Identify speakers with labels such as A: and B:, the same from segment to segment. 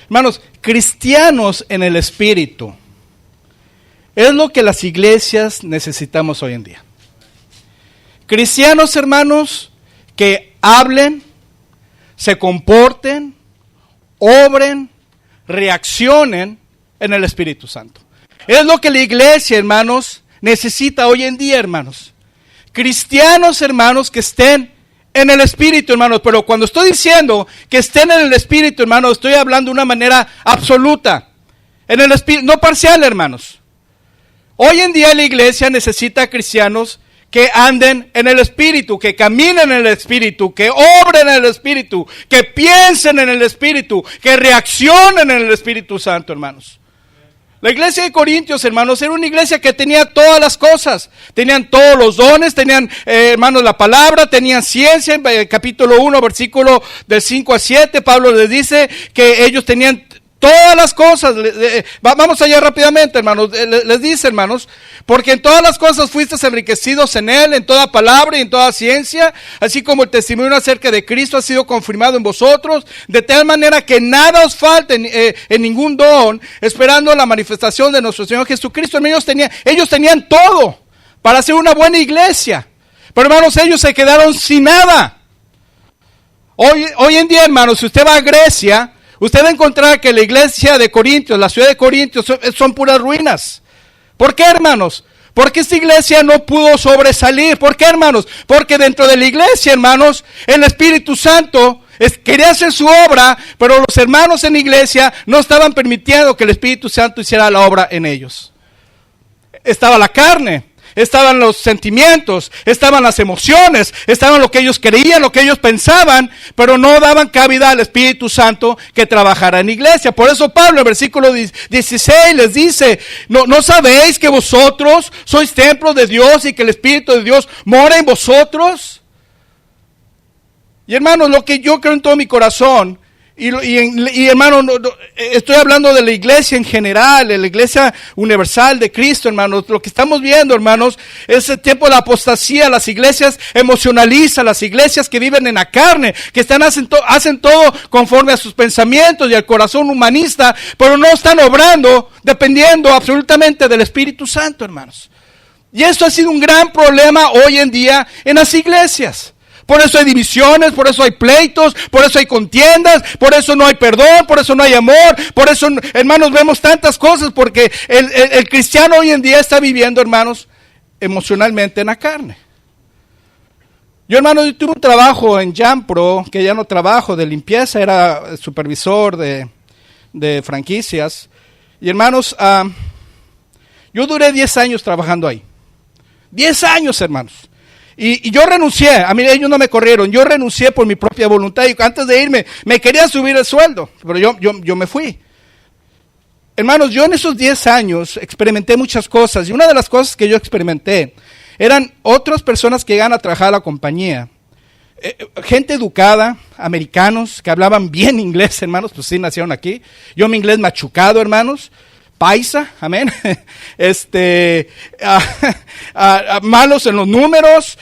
A: Hermanos, cristianos en el Espíritu. Es lo que las iglesias necesitamos hoy en día. Cristianos, hermanos, que hablen, se comporten, obren, reaccionen en el Espíritu Santo. Es lo que la iglesia, hermanos, necesita hoy en día, hermanos. Cristianos, hermanos, que estén en el Espíritu, hermanos. Pero cuando estoy diciendo que estén en el Espíritu, hermanos, estoy hablando de una manera absoluta. En el Espíritu, no parcial, hermanos. Hoy en día la iglesia necesita cristianos que anden en el Espíritu, que caminen en el Espíritu, que obren en el Espíritu, que piensen en el Espíritu, que reaccionen en el Espíritu Santo, hermanos. La iglesia de Corintios, hermanos, era una iglesia que tenía todas las cosas. Tenían todos los dones, tenían, hermanos, la palabra, tenían ciencia. En capítulo 1, versículo del 5 a 7, Pablo les dice que ellos tenían todas las cosas. Vamos allá rápidamente, hermanos. Les dice, hermanos, porque en todas las cosas fuisteis enriquecidos en él, en toda palabra y en toda ciencia, así como el testimonio acerca de Cristo ha sido confirmado en vosotros, de tal manera que nada os falte en ningún don, esperando la manifestación de nuestro Señor Jesucristo. Ellos tenían todo para hacer una buena iglesia, pero hermanos, ellos se quedaron sin nada. Hoy en día, hermanos, si usted va a Grecia, usted va a encontrar que la iglesia de Corintios, la ciudad de Corintios, son puras ruinas. ¿Por qué, hermanos? Porque esta iglesia no pudo sobresalir. ¿Por qué, hermanos? Porque dentro de la iglesia, hermanos, el Espíritu Santo quería hacer su obra, pero los hermanos en la iglesia no estaban permitiendo que el Espíritu Santo hiciera la obra en ellos. Estaba la carne, estaban los sentimientos, estaban las emociones, estaban lo que ellos creían, lo que ellos pensaban, pero no daban cabida al Espíritu Santo que trabajara en la iglesia. Por eso Pablo en versículo 16 les dice, ¿no sabéis que vosotros sois templo de Dios y que el Espíritu de Dios mora en vosotros? Y hermanos, lo que yo creo en todo mi corazón, y hermano, estoy hablando de la iglesia en general, de la iglesia universal de Cristo, hermanos. Lo que estamos viendo, hermanos, es el tiempo de la apostasía. Las iglesias emocionalistas, las iglesias que viven en la carne, que hacen todo conforme a sus pensamientos y al corazón humanista, pero no están obrando dependiendo absolutamente del Espíritu Santo, hermanos. Y esto ha sido un gran problema hoy en día en las iglesias. Por eso hay divisiones, por eso hay pleitos, por eso hay contiendas, por eso no hay perdón, por eso no hay amor, por eso, hermanos, vemos tantas cosas, porque el cristiano hoy en día está viviendo, hermanos, emocionalmente en la carne. Yo tuve un trabajo en Jampro, que ya no trabajo, de limpieza, era supervisor de franquicias, y hermanos, yo duré 10 años trabajando ahí. 10 años, hermanos. Y yo renuncié, a mí ellos no me corrieron, yo renuncié por mi propia voluntad y antes de irme me querían subir el sueldo, pero yo me fui. Hermanos, yo en esos 10 años experimenté muchas cosas y una de las cosas que yo experimenté eran otras personas que llegan a trabajar a la compañía. Gente educada, americanos que hablaban bien inglés, hermanos, pues sí, nacieron aquí. Yo mi inglés machucado, hermanos. Paisa, amén, malos en los números,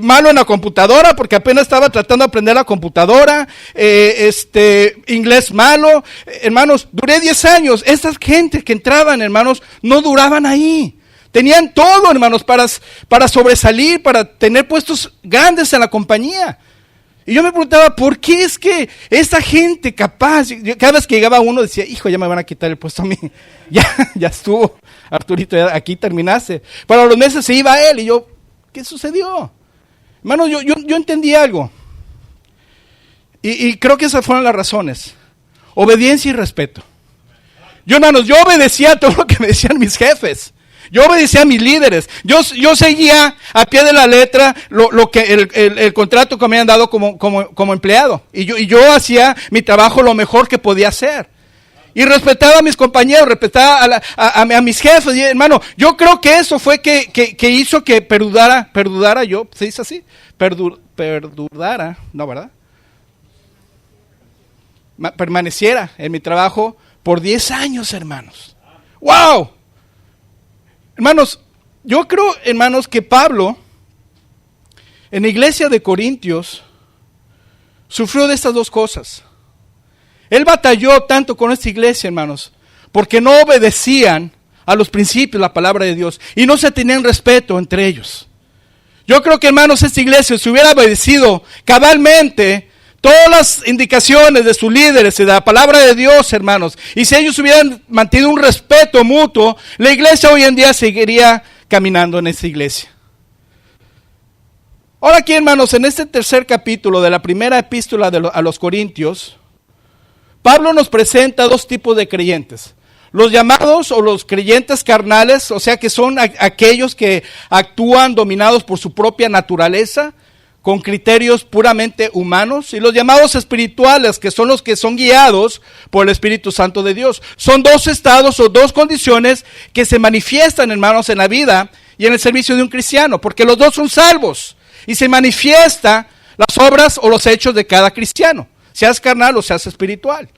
A: malo en la computadora, porque apenas estaba tratando de aprender la computadora, inglés malo, hermanos, duré 10 años, estas gentes que entraban, hermanos, no duraban ahí, tenían todo, hermanos, para sobresalir, para tener puestos grandes en la compañía. Y yo me preguntaba, ¿por qué es que esta gente capaz, cada vez que llegaba uno decía, hijo, ya me van a quitar el puesto a mí, ya estuvo, Arturito, ya aquí terminaste. Pero a los meses se iba él y yo, ¿qué sucedió? Hermano, yo entendí algo. Y creo que esas fueron las razones. Obediencia y respeto. Hermanos, yo obedecía todo lo que me decían mis jefes. Yo obedecía a mis líderes. Yo seguía a pie de la letra lo que el contrato que me habían dado como empleado. Y yo hacía mi trabajo lo mejor que podía hacer. Y respetaba a mis compañeros, respetaba a mis jefes. Y hermano, yo creo que eso fue que hizo que perdurara yo. ¿Se dice así? Perdurara, ¿no, verdad? Permaneciera en mi trabajo por 10 años, hermanos. ¡Wow! Hermanos, yo creo, hermanos, que Pablo, en la iglesia de Corintios, sufrió de estas dos cosas. Él batalló tanto con esta iglesia, hermanos, porque no obedecían a los principios, la palabra de Dios, y no se tenían respeto entre ellos. Yo creo que, hermanos, esta iglesia, si hubiera obedecido cabalmente todas las indicaciones de sus líderes y de la palabra de Dios, hermanos, y si ellos hubieran mantenido un respeto mutuo, la iglesia hoy en día seguiría caminando en esta iglesia. Ahora aquí, hermanos, en este tercer capítulo de la primera epístola a los Corintios, Pablo nos presenta dos tipos de creyentes. Los llamados o los creyentes carnales, o sea que son aquellos que actúan dominados por su propia naturaleza, con criterios puramente humanos, y los llamados espirituales, que son los que son guiados por el Espíritu Santo de Dios. Son dos estados o dos condiciones que se manifiestan, hermanos, en la vida y en el servicio de un cristiano, porque los dos son salvos, y se manifiesta las obras o los hechos de cada cristiano, seas carnal o seas espiritual.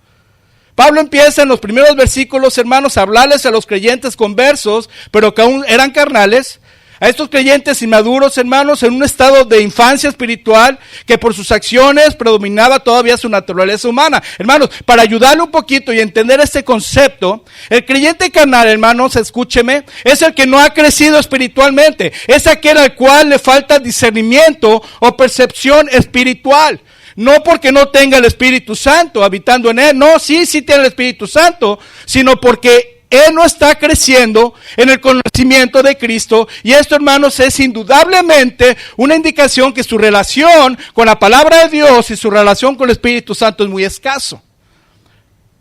A: Pablo empieza en los primeros versículos, hermanos, a hablarles a los creyentes conversos, pero que aún eran carnales, a estos creyentes inmaduros, hermanos, en un estado de infancia espiritual, que por sus acciones predominaba todavía su naturaleza humana. Hermanos, para ayudarle un poquito y entender este concepto, el creyente carnal, hermanos, escúcheme, es el que no ha crecido espiritualmente, es aquel al cual le falta discernimiento o percepción espiritual. No porque no tenga el Espíritu Santo habitando en él, no, sí tiene el Espíritu Santo, sino porque él no está creciendo en el conocimiento de Cristo. Y esto, hermanos, es indudablemente una indicación que su relación con la palabra de Dios y su relación con el Espíritu Santo es muy escaso.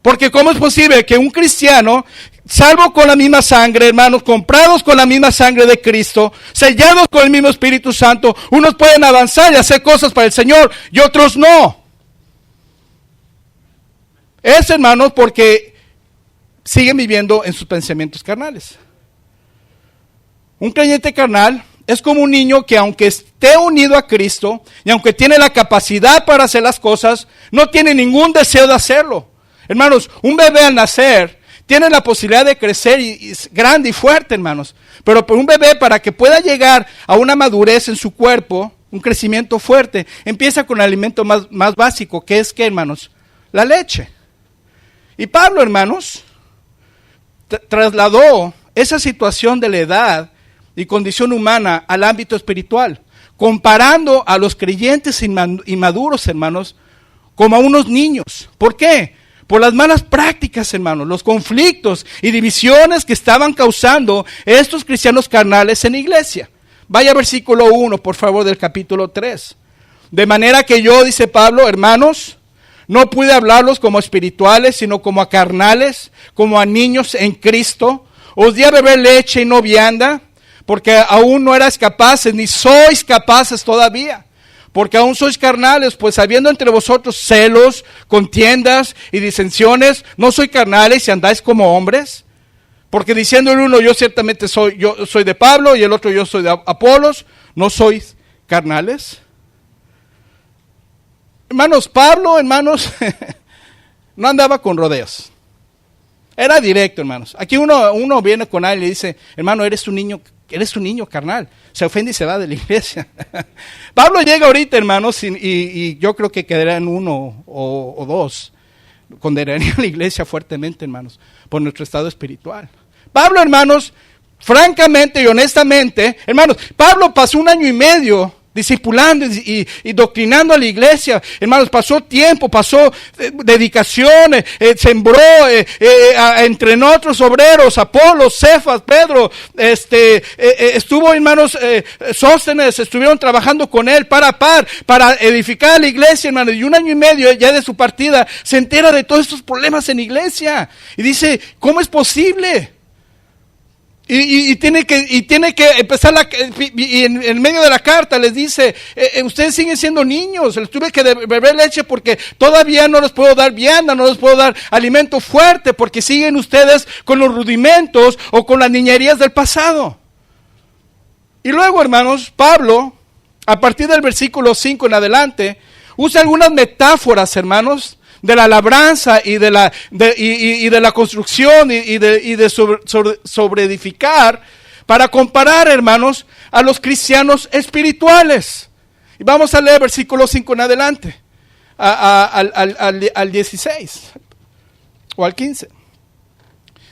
A: Porque ¿cómo es posible que un cristiano, salvo con la misma sangre, hermanos, comprados con la misma sangre de Cristo, sellados con el mismo Espíritu Santo, unos pueden avanzar y hacer cosas para el Señor y otros no? Es, hermanos, porque siguen viviendo en sus pensamientos carnales. Un creyente carnal es como un niño que, aunque esté unido a Cristo y aunque tiene la capacidad para hacer las cosas, no tiene ningún deseo de hacerlo. Hermanos, un bebé al nacer tiene la posibilidad de crecer y es grande y fuerte, hermanos. Pero un bebé, para que pueda llegar a una madurez en su cuerpo, un crecimiento fuerte, empieza con el alimento más básico, que es, ¿qué, hermanos? La leche. Y Pablo, hermanos, trasladó esa situación de la edad y condición humana al ámbito espiritual, comparando a los creyentes inmaduros, hermanos, como a unos niños. ¿Por qué? Por las malas prácticas, hermanos, los conflictos y divisiones que estaban causando estos cristianos carnales en la iglesia. Vaya versículo 1, por favor, del capítulo 3. De manera que yo, dice Pablo, hermanos, no pude hablarlos como espirituales, sino como a carnales, como a niños en Cristo. Os di a beber leche y no vianda, porque aún no erais capaces, ni sois capaces todavía. Porque aún sois carnales, pues habiendo entre vosotros celos, contiendas y disensiones, ¿no sois carnales y andáis como hombres? Porque diciendo el uno, yo ciertamente soy de Pablo, y el otro, yo soy de Apolos, ¿no sois carnales? Hermanos, Pablo, hermanos, no andaba con rodeos. Era directo, hermanos. Aquí uno viene con él y le dice, hermano, eres un niño carnal. Se ofende y se va de la iglesia. Pablo llega ahorita, hermanos, y yo creo que quedarán uno o dos. Condenaría a la iglesia fuertemente, hermanos, por nuestro estado espiritual. Pablo, hermanos, francamente y honestamente, hermanos, Pablo pasó 1 año y medio discipulando y doctrinando a la iglesia. Hermanos, pasó tiempo, pasó dedicación, sembró, entrenó otros obreros, Apolos, Cefas, Pedro, estuvo, hermanos, Sóstenes, estuvieron trabajando con él par para edificar la iglesia, hermanos, y 1 año y medio ya de su partida se entera de todos estos problemas en la iglesia y dice, ¿cómo es posible? Y tiene que empezar y en medio de la carta les dice, ustedes siguen siendo niños, les tuve que beber leche porque todavía no les puedo dar vianda, no les puedo dar alimento fuerte, porque siguen ustedes con los rudimentos o con las niñerías del pasado. Y luego, hermanos, Pablo, a partir del versículo 5 en adelante, usa algunas metáforas, hermanos, de la labranza y de la construcción y de sobreedificar, para comparar, hermanos, a los cristianos espirituales. Y vamos a leer versículo 5 en adelante. al 16 o al 15.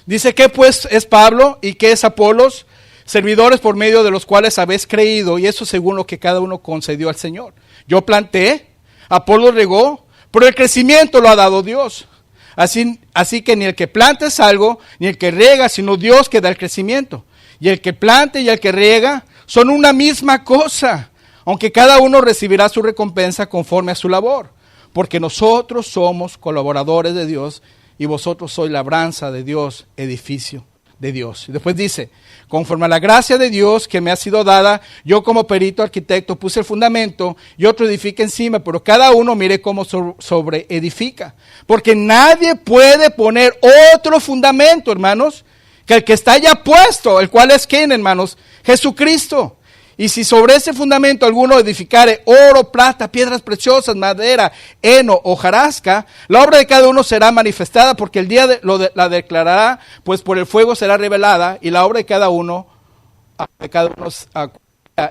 A: Dice, ¿qué pues es Pablo y qué es Apolos? Servidores por medio de los cuales habéis creído, y eso según lo que cada uno concedió al Señor. Yo planté, Apolos regó, pero el crecimiento lo ha dado Dios. Así que ni el que planta es algo, ni el que riega, sino Dios que da el crecimiento. Y el que planta y el que riega son una misma cosa, aunque cada uno recibirá su recompensa conforme a su labor. Porque nosotros somos colaboradores de Dios y vosotros sois labranza de Dios, edificio de Dios. Y después dice, conforme a la gracia de Dios que me ha sido dada, yo como perito arquitecto puse el fundamento y otro edifica encima, pero cada uno mire cómo sobre edifica. Porque nadie puede poner otro fundamento, hermanos, que el que está ya puesto, el cual es ¿quién, hermanos? Jesucristo. Y si sobre ese fundamento alguno edificare oro, plata, piedras preciosas, madera, heno o hojarasca, la obra de cada uno será manifestada, porque el día la declarará, pues por el fuego será revelada, y la obra de cada uno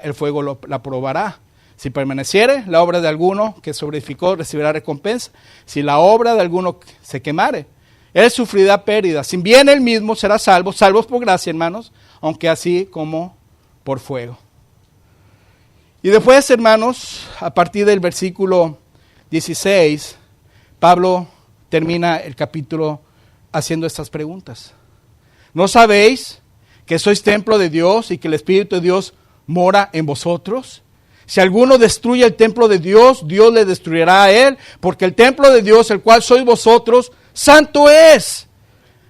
A: el fuego la probará. Si permaneciere la obra de alguno que sobreedificó, recibirá recompensa. Si la obra de alguno se quemare, él sufrirá pérdida. Si bien él mismo será salvos por gracia, hermanos, aunque así como por fuego. Y después, hermanos, a partir del versículo 16, Pablo termina el capítulo haciendo estas preguntas. ¿No sabéis que sois templo de Dios y que el Espíritu de Dios mora en vosotros? Si alguno destruye el templo de Dios, Dios le destruirá a él, porque el templo de Dios, el cual sois vosotros, santo es.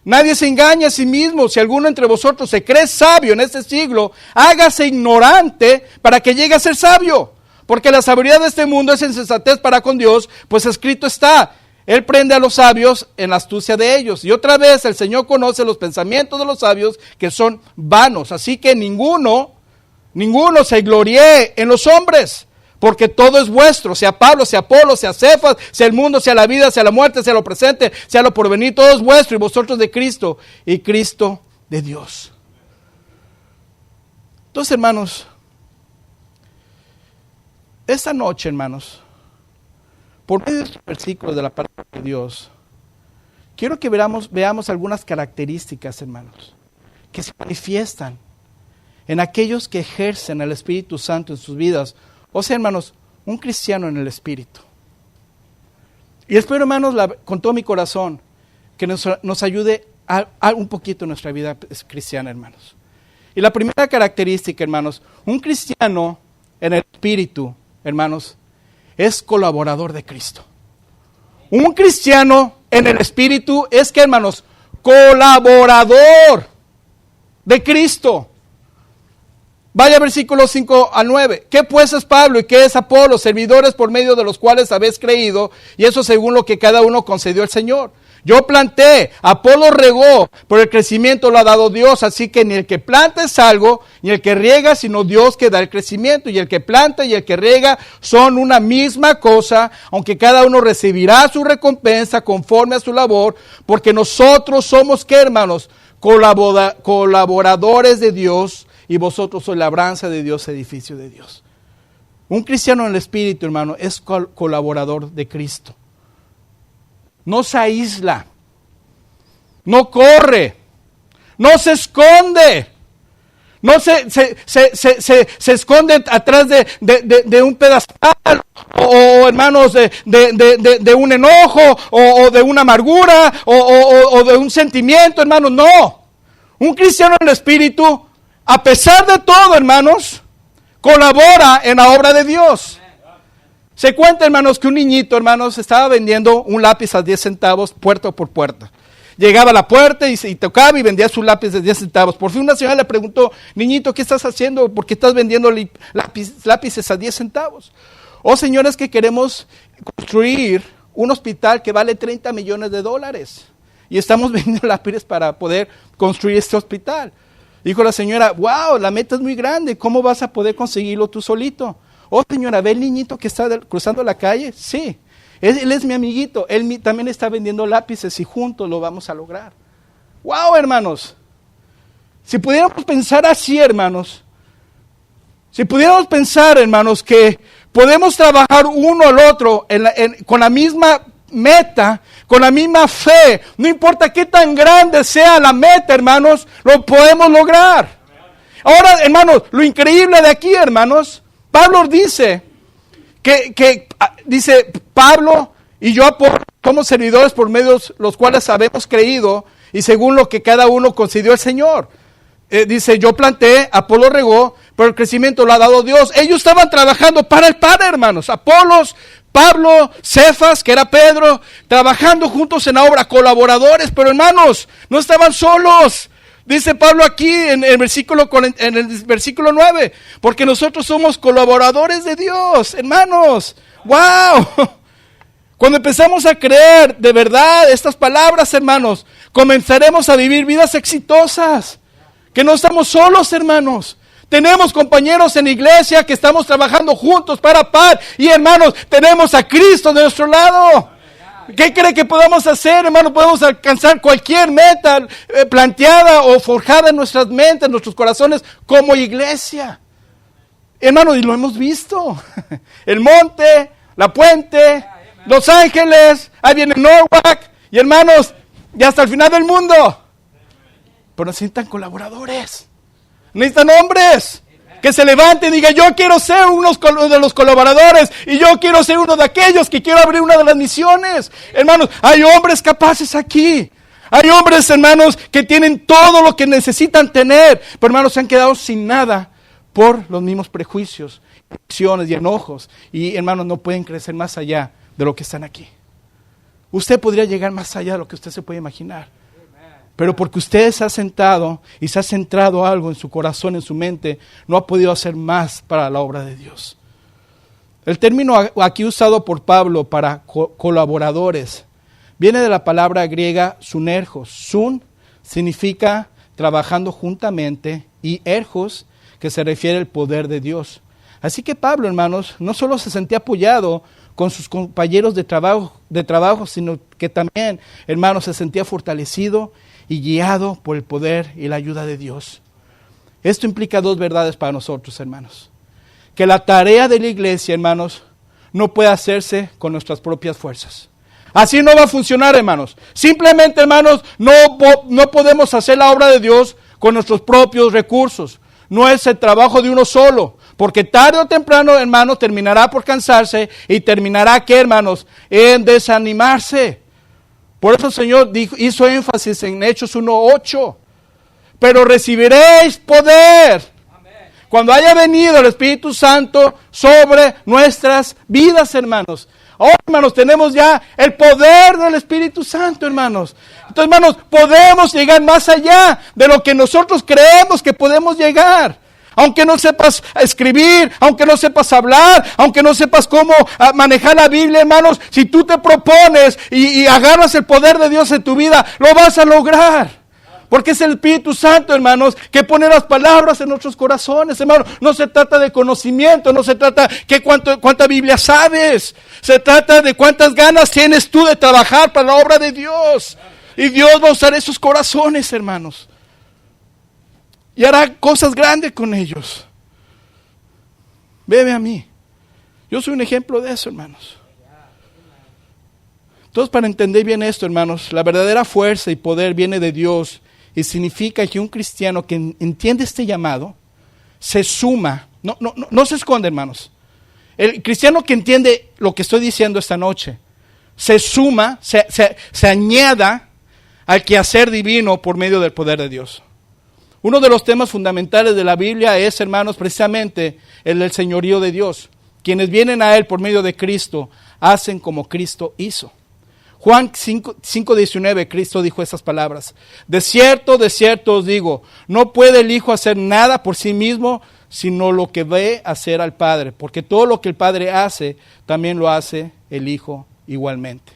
A: Nadie se engaña a sí mismo. Si alguno entre vosotros se cree sabio en este siglo, hágase ignorante para que llegue a ser sabio. Porque la sabiduría de este mundo es insensatez para con Dios, pues escrito está, Él prende a los sabios en la astucia de ellos. Y otra vez el Señor conoce los pensamientos de los sabios que son vanos. Así que ninguno se gloríe en los hombres, porque todo es vuestro, sea Pablo, sea Apolo, sea Cefas, sea el mundo, sea la vida, sea la muerte, sea lo presente, sea lo porvenir, todo es vuestro y vosotros de Cristo y Cristo de Dios. Entonces, hermanos, esta noche, hermanos, por medio de estos versículos de la palabra de Dios, quiero que veamos algunas características, hermanos, que se manifiestan en aquellos que ejercen el Espíritu Santo en sus vidas. O sea, hermanos, un cristiano en el Espíritu. Y espero, hermanos, con todo mi corazón, que nos ayude a un poquito en nuestra vida cristiana, hermanos. Y la primera característica, hermanos, un cristiano en el Espíritu, hermanos, es colaborador de Cristo. Un cristiano en el Espíritu es que, hermanos, colaborador de Cristo. Vaya versículos 5 al 9. ¿Qué pues es Pablo y qué es Apolo? Servidores por medio de los cuales habéis creído, y eso según lo que cada uno concedió al Señor. Yo planté, Apolo regó, pero el crecimiento lo ha dado Dios. Así que ni el que planta es algo, ni el que riega, sino Dios que da el crecimiento. Y el que planta y el que riega son una misma cosa, aunque cada uno recibirá su recompensa conforme a su labor, porque nosotros somos, ¿qué, hermanos? Colaboradores de Dios, y vosotros sois labranza de Dios, edificio de Dios. Un cristiano en el Espíritu, hermano, es colaborador de Cristo. No se aísla, no corre, no se esconde, no se esconde atrás de un pedestal, o hermanos, de un enojo, o de una amargura, o de un sentimiento, hermanos, no. Un cristiano en el Espíritu, a pesar de todo, hermanos, colabora en la obra de Dios. Se cuenta, hermanos, que un niñito, hermanos, estaba vendiendo un lápiz a 10 centavos puerta por puerta. Llegaba a la puerta y tocaba y vendía su lápiz de 10 centavos. Por fin una señora le preguntó, niñito, ¿qué estás haciendo? ¿Por qué estás vendiendo lápices a 10 centavos? Oh, señores, que queremos construir un hospital que vale $30 millones. Y estamos vendiendo lápices para poder construir este hospital. Dijo la señora, wow, la meta es muy grande, ¿cómo vas a poder conseguirlo tú solito? Oh, señora, ¿ve el niñito que está cruzando la calle? Sí, él es mi amiguito, él también está vendiendo lápices y juntos lo vamos a lograr. Wow, hermanos, si pudiéramos pensar así, hermanos, si pudiéramos pensar, hermanos, que podemos trabajar uno al otro con la misma meta, con la misma fe. No importa qué tan grande sea la meta, hermanos, lo podemos lograr. Ahora, hermanos, lo increíble de aquí, hermanos, Pablo dice dice Pablo y yo somos servidores por medios los cuales habemos creído y según lo que cada uno concedió el Señor. Dice, yo planté, Apolo regó, pero el crecimiento lo ha dado Dios. Ellos estaban trabajando para el Padre, hermanos. Apolos, Pablo, Cefas, que era Pedro, trabajando juntos en la obra, colaboradores, pero hermanos, no estaban solos. Dice Pablo aquí en el versículo 9, porque nosotros somos colaboradores de Dios, hermanos. ¡Wow! Cuando empezamos a creer de verdad estas palabras, hermanos, comenzaremos a vivir vidas exitosas. Que no estamos solos, hermanos. Tenemos compañeros en la iglesia que estamos trabajando juntos para paz. Y hermanos, tenemos a Cristo de nuestro lado. ¿Qué cree que podemos hacer, hermano? Podemos alcanzar cualquier meta planteada o forjada en nuestras mentes, en nuestros corazones, como iglesia. Hermano, y lo hemos visto. El monte, la puente, Los Ángeles, ahí viene Norwalk. Y hermanos, y hasta el final del mundo. Pero necesitan colaboradores. Necesitan hombres. Que se levanten y digan, yo quiero ser uno de los colaboradores y yo quiero ser uno de aquellos que quiero abrir una de las misiones. Hermanos, hay hombres capaces aquí. Hay hombres, hermanos, que tienen todo lo que necesitan tener. Pero hermanos, se han quedado sin nada por los mismos prejuicios, acciones y enojos. Y hermanos, no pueden crecer más allá de lo que están aquí. Usted podría llegar más allá de lo que usted se puede imaginar. Pero porque usted se ha sentado y se ha centrado algo en su corazón, en su mente, no ha podido hacer más para la obra de Dios. El término aquí usado por Pablo para colaboradores viene de la palabra griega sunergos. Sun significa trabajando juntamente y ergos, que se refiere al poder de Dios. Así que Pablo, hermanos, no solo se sentía apoyado con sus compañeros de trabajo, sino que también, hermanos, se sentía fortalecido y guiado por el poder y la ayuda de Dios. Esto implica dos verdades para nosotros, hermanos. Que la tarea de la iglesia, hermanos, no puede hacerse con nuestras propias fuerzas. Así no va a funcionar, hermanos. Simplemente, hermanos, no podemos hacer la obra de Dios con nuestros propios recursos. No es el trabajo de uno solo. Porque tarde o temprano, hermanos, terminará por cansarse y terminará, ¿qué, hermanos? En desanimarse. Por eso el Señor hizo énfasis en Hechos 1:8. Pero recibiréis poder cuando haya venido el Espíritu Santo sobre nuestras vidas, hermanos. Ahora, hermanos, tenemos ya el poder del Espíritu Santo, hermanos. Entonces, hermanos, podemos llegar más allá de lo que nosotros creemos que podemos llegar. Aunque no sepas escribir, aunque no sepas hablar, aunque no sepas cómo manejar la Biblia, hermanos, si tú te propones y agarras el poder de Dios en tu vida, lo vas a lograr. Porque es el Espíritu Santo, hermanos, que pone las palabras en nuestros corazones, hermanos. No se trata de conocimiento, no se trata de cuánta Biblia sabes. Se trata de cuántas ganas tienes tú de trabajar para la obra de Dios. Y Dios va a usar esos corazones, hermanos. Y hará cosas grandes con ellos. Veme a mí. Yo soy un ejemplo de eso, hermanos. Entonces, para entender bien esto, hermanos, la verdadera fuerza y poder viene de Dios. Y significa que un cristiano que entiende este llamado, se suma. No se esconde, hermanos. El cristiano que entiende lo que estoy diciendo esta noche, se suma, se añada al quehacer divino por medio del poder de Dios. Uno de los temas fundamentales de la Biblia es, hermanos, precisamente el del señorío de Dios. Quienes vienen a Él por medio de Cristo, hacen como Cristo hizo. Juan 5:19, Cristo dijo estas palabras. De cierto os digo, no puede el Hijo hacer nada por sí mismo, sino lo que ve hacer al Padre. Porque todo lo que el Padre hace, también lo hace el Hijo igualmente.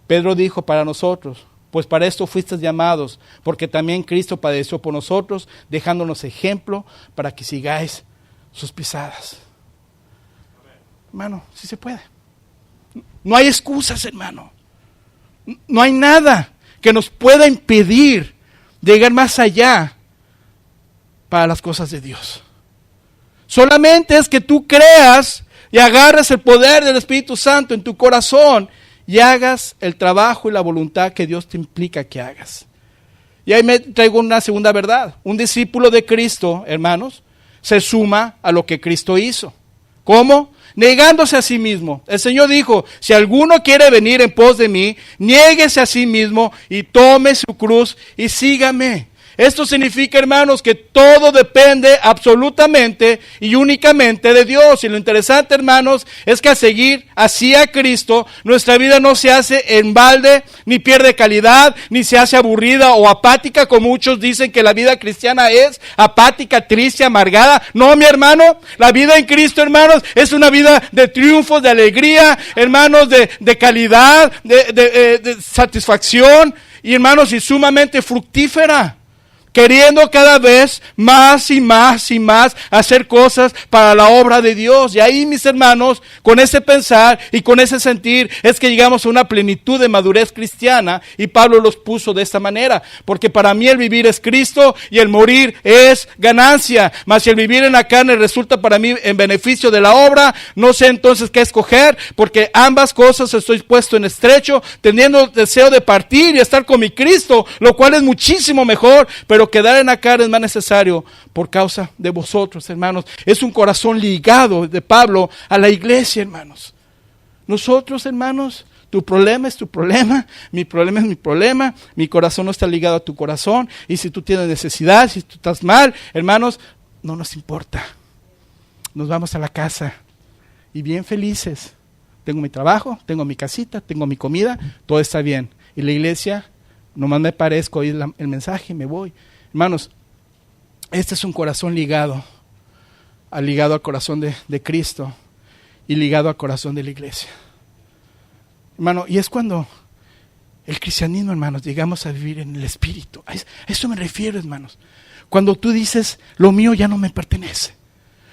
A: Pedro dijo para nosotros, pues para esto fuisteis llamados, porque también Cristo padeció por nosotros, dejándonos ejemplo para que sigáis sus pisadas. Hermano, sí se puede. No hay excusas, hermano. No hay nada que nos pueda impedir de llegar más allá para las cosas de Dios. Solamente es que tú creas y agarres el poder del Espíritu Santo en tu corazón y hagas el trabajo y la voluntad que Dios te implica que hagas. Y ahí me traigo una segunda verdad. Un discípulo de Cristo, hermanos, se suma a lo que Cristo hizo. ¿Cómo? Negándose a sí mismo. El Señor dijo, si alguno quiere venir en pos de mí, niéguese a sí mismo y tome su cruz y sígame. Esto significa, hermanos, que todo depende absolutamente y únicamente de Dios. Y lo interesante, hermanos, es que al seguir así a Cristo, nuestra vida no se hace en balde, ni pierde calidad, ni se hace aburrida o apática, como muchos dicen que la vida cristiana es apática, triste, amargada. No, mi hermano, la vida en Cristo, hermanos, es una vida de triunfos, de alegría, hermanos, de calidad, de satisfacción, y hermanos, y sumamente fructífera. Queriendo cada vez más y más y más hacer cosas para la obra de Dios. Y ahí, mis hermanos, con ese pensar y con ese sentir, es que llegamos a una plenitud de madurez cristiana. Y Pablo los puso de esta manera. Porque para mí el vivir es Cristo y el morir es ganancia. Mas si el vivir en la carne resulta para mí en beneficio de la obra, no sé entonces qué escoger. Porque ambas cosas estoy puesto en estrecho, teniendo deseo de partir y estar con mi Cristo, lo cual es muchísimo mejor. Pero quedar en la carne es más necesario por causa de vosotros, hermanos. Es un corazón ligado de Pablo a la iglesia, hermanos. Nosotros, hermanos, tu problema es tu problema, mi problema es mi problema, mi corazón no está ligado a tu corazón, y si tú tienes necesidad, si tú estás mal, hermanos, no nos importa. Nos vamos a la casa y bien felices. Tengo mi trabajo, tengo mi casita, tengo mi comida, todo está bien. Y la iglesia, nomás me parezco, oír el mensaje y me voy. Hermanos, este es un corazón ligado al corazón de Cristo y ligado al corazón de la iglesia. Hermano, y es cuando el cristianismo, hermanos, llegamos a vivir en el Espíritu. A eso me refiero, hermanos. Cuando tú dices, lo mío ya no me pertenece.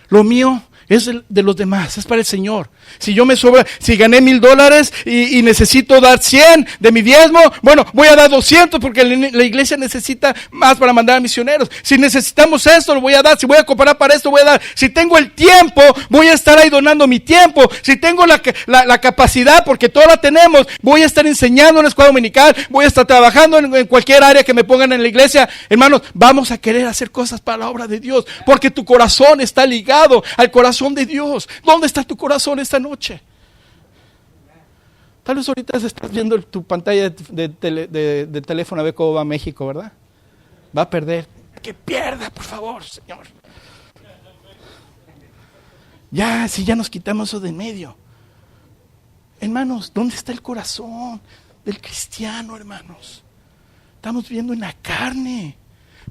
A: Lo mío es de los demás, es para el Señor. Si yo me sobra, si gané $1,000 y necesito dar 100 de mi diezmo, bueno, voy a dar 200 porque la iglesia necesita más para mandar a misioneros. Si necesitamos esto, lo voy a dar. Si voy a cooperar para esto, voy a dar. Si tengo el tiempo, voy a estar ahí donando mi tiempo. Si tengo la capacidad, porque toda la tenemos, voy a estar enseñando en la escuela dominical, voy a estar trabajando en cualquier área que me pongan en la iglesia. Hermanos, vamos a querer hacer cosas para la obra de Dios, porque tu corazón está ligado al corazón de Dios. ¿Dónde está tu corazón esta noche? Tal vez ahorita estás viendo tu pantalla de teléfono a ver cómo va México, ¿verdad? Va a perder. Que pierda, por favor, Señor. Ya, si ya nos quitamos eso de en medio. Hermanos, ¿dónde está el corazón del cristiano, hermanos? Estamos viviendo en la carne.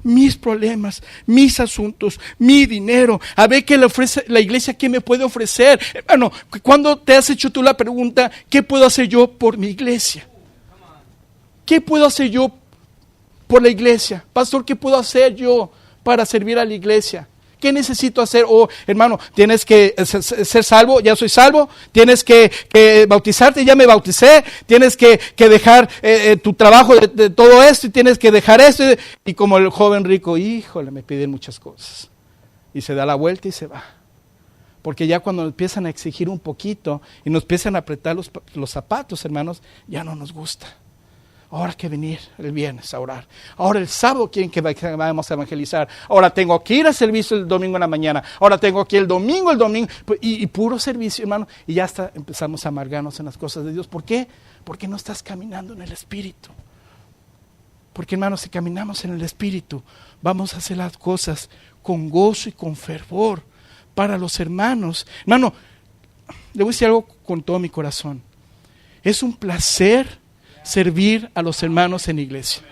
A: Mis problemas, mis asuntos, mi dinero. A ver qué le ofrece la iglesia, qué me puede ofrecer. Hermano, ¿cuándo te has hecho tú la pregunta, qué puedo hacer yo por mi iglesia? ¿Qué puedo hacer yo por la iglesia? Pastor, ¿qué puedo hacer yo para servir a la iglesia? ¿Qué necesito hacer? Oh, hermano, tienes que ser salvo, ya soy salvo. Tienes que bautizarte, ya me bauticé. Tienes que dejar tu trabajo de todo esto y tienes que dejar esto. Y como el joven rico, híjole, me piden muchas cosas. Y se da la vuelta y se va. Porque ya cuando empiezan a exigir un poquito y nos empiezan a apretar los zapatos, hermanos, ya no nos gusta. Ahora hay que venir el viernes a orar. Ahora el sábado quieren que vamos a evangelizar. Ahora tengo que ir al servicio el domingo en la mañana. Ahora tengo que ir el domingo. Y puro servicio, hermano. Y ya hasta empezamos a amargarnos en las cosas de Dios. ¿Por qué? Porque no estás caminando en el Espíritu. Porque, hermano, si caminamos en el Espíritu, vamos a hacer las cosas con gozo y con fervor para los hermanos. Hermano, le voy a decir algo con todo mi corazón. Es un placer servir a los hermanos en la iglesia.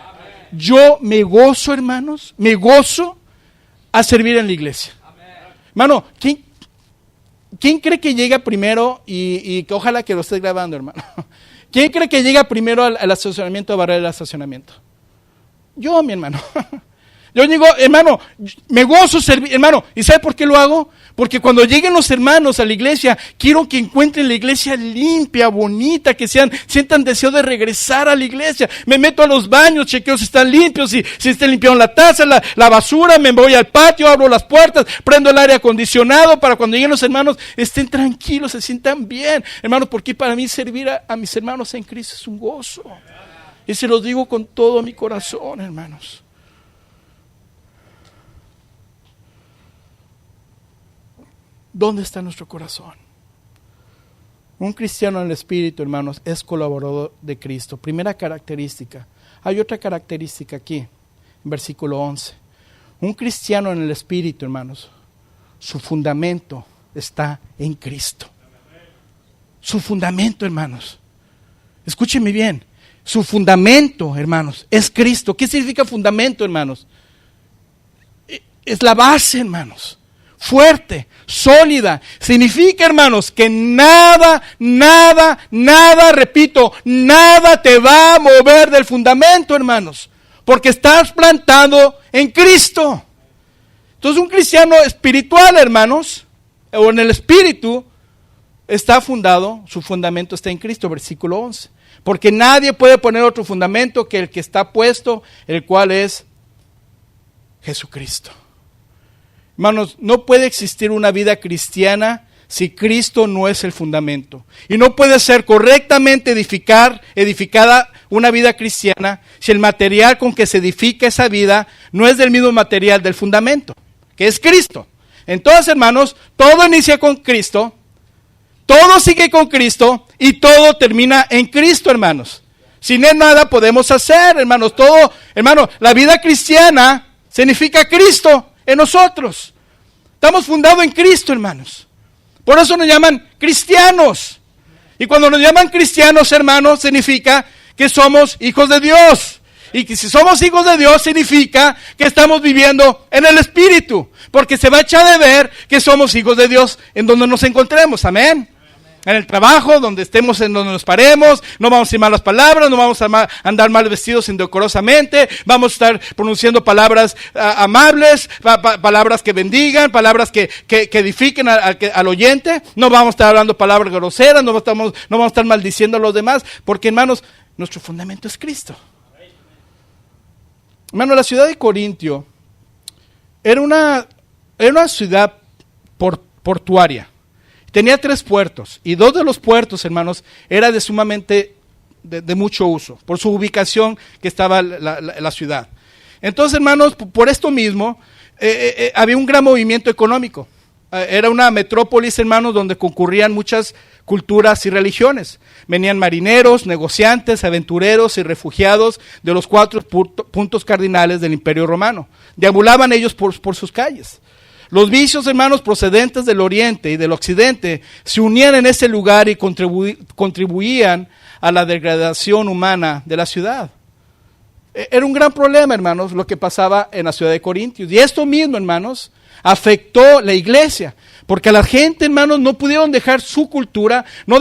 A: Yo me gozo, hermanos, me gozo a servir en la iglesia. Hermano, ¿quién cree que llega primero? Y que ojalá que lo estés grabando, hermano. ¿Quién cree que llega primero al estacionamiento, a barrer el estacionamiento? Yo, mi hermano. Yo digo, hermano, me gozo servir, hermano. ¿Y sabe por qué lo hago? Porque cuando lleguen los hermanos a la iglesia, quiero que encuentren la iglesia limpia, bonita, que sientan deseo de regresar a la iglesia. Me meto a los baños, chequeo si están limpios, si están limpiando la taza, la basura, me voy al patio, abro las puertas, prendo el aire acondicionado para cuando lleguen los hermanos estén tranquilos, se sientan bien. Hermanos, porque para mí servir a mis hermanos en Cristo es un gozo. Y se los digo con todo mi corazón, hermanos. ¿Dónde está nuestro corazón? Un cristiano en el Espíritu, hermanos, es colaborador de Cristo. Primera característica. Hay otra característica aquí, en versículo 11. Un cristiano en el Espíritu, hermanos, su fundamento está en Cristo. Su fundamento, hermanos. Escúchenme bien. Su fundamento, hermanos, es Cristo. ¿Qué significa fundamento, hermanos? Es la base, hermanos. Fuerte, sólida. Significa, hermanos, que nada, repito, nada te va a mover del fundamento, hermanos. Porque estás plantado en Cristo. Entonces, un cristiano espiritual, hermanos, o en el Espíritu, está fundado, su fundamento está en Cristo, versículo 11. Porque nadie puede poner otro fundamento que el que está puesto, el cual es Jesucristo. Hermanos, no puede existir una vida cristiana si Cristo no es el fundamento. Y no puede ser correctamente edificada una vida cristiana si el material con que se edifica esa vida no es del mismo material del fundamento, que es Cristo. Entonces, hermanos, todo inicia con Cristo, todo sigue con Cristo y todo termina en Cristo, hermanos. Sin él nada podemos hacer, hermanos. La vida cristiana significa Cristo en nosotros. Estamos fundados en Cristo, hermanos. Por eso nos llaman cristianos. Y cuando nos llaman cristianos, hermanos, significa que somos hijos de Dios. Y que si somos hijos de Dios, significa que estamos viviendo en el Espíritu. Porque se va a echar de ver que somos hijos de Dios en donde nos encontremos. Amén. En el trabajo, donde estemos, en donde nos paremos, no vamos a decir malas palabras, no vamos a andar mal vestidos indecorosamente, vamos a estar pronunciando palabras amables, palabras que bendigan, palabras que edifiquen al oyente, no vamos a estar hablando palabras groseras, no vamos a estar maldiciendo a los demás, porque, hermanos, nuestro fundamento es Cristo. Hermano, la ciudad de Corintio era una ciudad portuaria. Tenía 3 puertos, y 2 de los puertos, hermanos, era de mucho uso, por su ubicación que estaba la ciudad. Entonces, hermanos, por esto mismo, había un gran movimiento económico. Era una metrópolis, hermanos, donde concurrían muchas culturas y religiones. Venían marineros, negociantes, aventureros y refugiados de los 4 puntos cardinales del Imperio Romano. Deambulaban ellos por sus calles. Los vicios, hermanos, procedentes del oriente y del occidente se unían en ese lugar y contribuían a la degradación humana de la ciudad. Era un gran problema, hermanos, lo que pasaba en la ciudad de Corintios. Y esto mismo, hermanos, afectó la iglesia. Porque la gente, hermanos, no pudieron dejar su cultura, no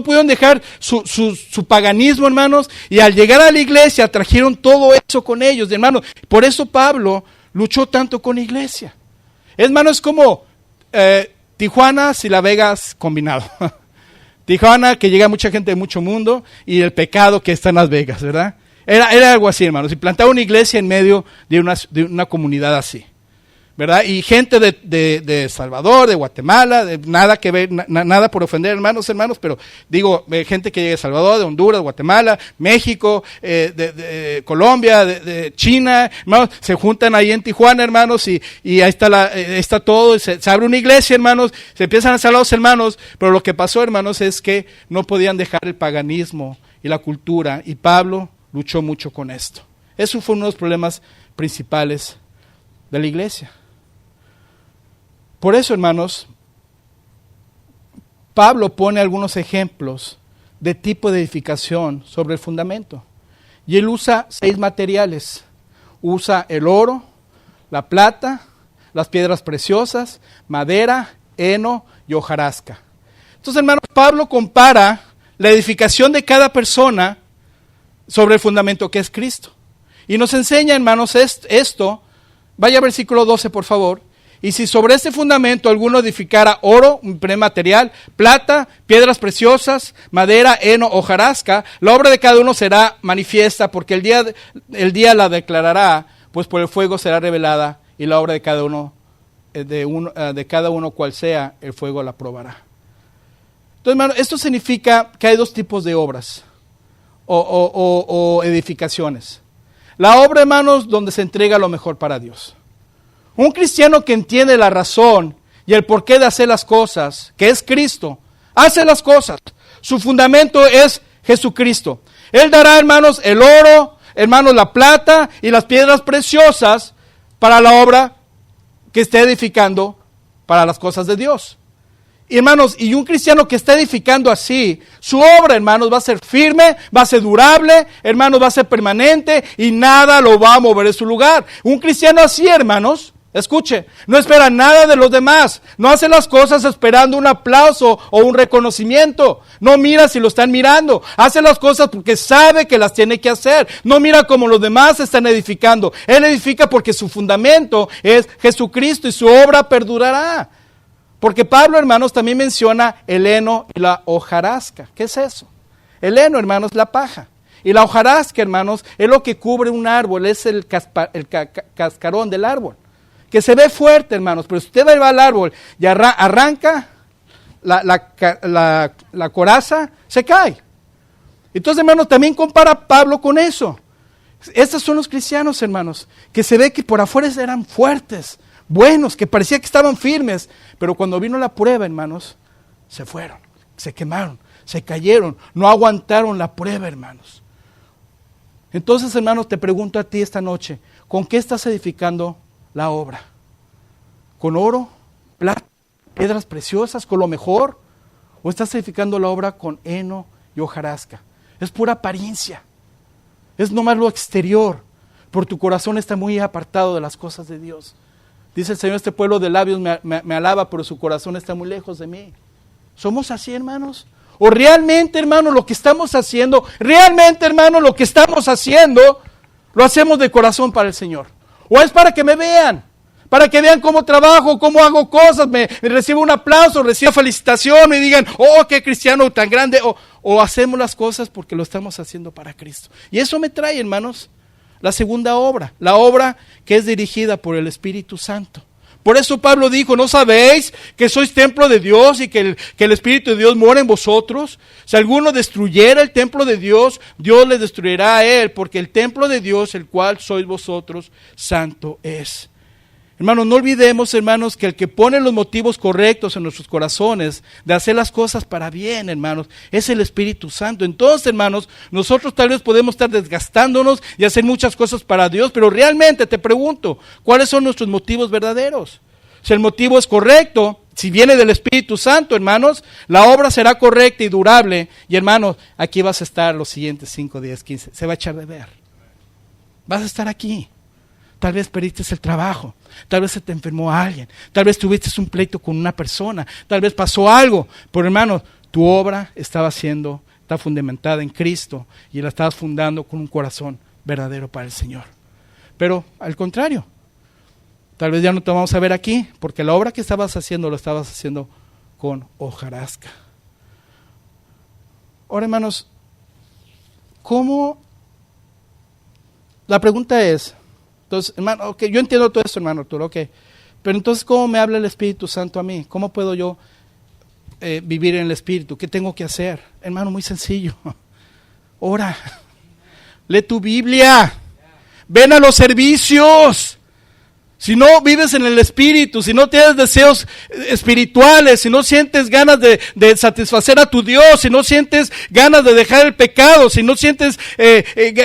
A: pudieron dejar su paganismo, hermanos. Y al llegar a la iglesia trajeron todo eso con ellos, hermanos. Por eso Pablo luchó tanto con la iglesia. Hermano, es como Tijuana y Las Vegas combinado. Tijuana, que llega mucha gente de mucho mundo, y el pecado que está en Las Vegas, ¿verdad? Era algo así, hermanos. Y plantaba una iglesia en medio de una comunidad así, ¿verdad? Y gente de Salvador, de Guatemala, nada que ver, nada por ofender hermanos, pero digo, gente que llega de Salvador, de Honduras, Guatemala, México, de Colombia, de China, hermanos, se juntan ahí en Tijuana, hermanos, y ahí está todo, se abre una iglesia, hermanos, se empiezan a saludar los hermanos, pero lo que pasó, hermanos, es que no podían dejar el paganismo y la cultura, y Pablo luchó mucho con esto. Eso fue uno de los problemas principales de la iglesia. Por eso, hermanos, Pablo pone algunos ejemplos de tipo de edificación sobre el fundamento. Y él usa 6 materiales. Usa el oro, la plata, las piedras preciosas, madera, heno y hojarasca. Entonces, hermanos, Pablo compara la edificación de cada persona sobre el fundamento que es Cristo. Y nos enseña, hermanos, esto vaya al versículo 12, por favor. Y si sobre este fundamento alguno edificara oro, un material, plata, piedras preciosas, madera, heno, hojarasca, la obra de cada uno será manifiesta, porque el día la declarará, pues por el fuego será revelada, y la obra de cada uno, cual sea, el fuego la probará. Entonces, hermano, esto significa que hay dos tipos de obras o edificaciones. La obra, hermanos, donde se entrega lo mejor para Dios. Un cristiano que entiende la razón y el porqué de hacer las cosas, que es Cristo, hace las cosas. Su fundamento es Jesucristo. Él dará, hermanos, el oro, hermanos, la plata y las piedras preciosas para la obra que esté edificando para las cosas de Dios. Y hermanos, y un cristiano que está edificando así, su obra, hermanos, va a ser firme, va a ser durable, hermanos, va a ser permanente y nada lo va a mover de su lugar. Un cristiano así, hermanos, escuche, no espera nada de los demás, no hace las cosas esperando un aplauso o un reconocimiento, no mira si lo están mirando, hace las cosas porque sabe que las tiene que hacer, no mira como los demás están edificando, él edifica porque su fundamento es Jesucristo y su obra perdurará. Porque Pablo, hermanos, también menciona el heno y la hojarasca. ¿Qué es eso? El heno, hermanos, es la paja. Y la hojarasca, hermanos, es lo que cubre un árbol, es el cascarón del árbol. Que se ve fuerte, hermanos, pero si usted va al árbol y arranca la coraza, se cae. Entonces, hermanos, también compara Pablo con eso. Estos son los cristianos, hermanos, que se ve que por afuera eran fuertes, buenos, que parecía que estaban firmes, pero cuando vino la prueba, hermanos, se fueron, se quemaron, se cayeron, no aguantaron la prueba, hermanos. Entonces, hermanos, te pregunto a ti esta noche, ¿con qué estás edificando la obra? ¿Con oro, plata, piedras preciosas, con lo mejor? ¿O estás edificando la obra con heno y hojarasca? Es pura apariencia, es nomás lo exterior, por tu corazón está muy apartado de las cosas de Dios. Dice el Señor, este pueblo de labios me alaba, pero su corazón está muy lejos de mí. ¿Somos así, hermanos? ¿O realmente, hermanos, lo que estamos haciendo, lo hacemos de corazón para el Señor? ¿O es para que me vean? Para que vean cómo trabajo, cómo hago cosas, me recibo un aplauso, recibo felicitación, me digan, oh, qué cristiano tan grande. O hacemos las cosas porque lo estamos haciendo para Cristo. Y eso me trae, hermanos, la segunda obra, la obra que es dirigida por el Espíritu Santo. Por eso Pablo dijo, ¿no sabéis que sois templo de Dios y que el Espíritu de Dios mora en vosotros? Si alguno destruyera el templo de Dios, Dios le destruirá a él, porque el templo de Dios, el cual sois vosotros, santo es. Hermanos, no olvidemos, hermanos, que el que pone los motivos correctos en nuestros corazones de hacer las cosas para bien, hermanos, es el Espíritu Santo. Entonces, hermanos, nosotros tal vez podemos estar desgastándonos y hacer muchas cosas para Dios, pero realmente te pregunto, ¿cuáles son nuestros motivos verdaderos? Si el motivo es correcto, si viene del Espíritu Santo, hermanos, la obra será correcta y durable. Y hermanos, aquí vas a estar los siguientes 5, 10, 15, se va a echar de ver. Vas a estar aquí. Tal vez perdiste el trabajo, tal vez se te enfermó alguien, tal vez tuviste un pleito con una persona, tal vez pasó algo, pero hermano, tu obra está fundamentada en Cristo y la estabas fundando con un corazón verdadero para el Señor. Pero al contrario, tal vez ya no te vamos a ver aquí, porque la obra que estabas haciendo, lo estabas haciendo con hojarasca. Ahora, hermanos, ¿cómo? La pregunta es, entonces, hermano, okay, yo entiendo todo esto, hermano Arturo, okay, pero entonces, ¿cómo me habla el Espíritu Santo a mí? ¿Cómo puedo yo vivir en el Espíritu? ¿Qué tengo que hacer? Hermano, muy sencillo. Ora, lee tu Biblia, ven a los servicios. Si no vives en el Espíritu, si no tienes deseos espirituales, si no sientes ganas de satisfacer a tu Dios, si no sientes ganas de dejar el pecado, si no sientes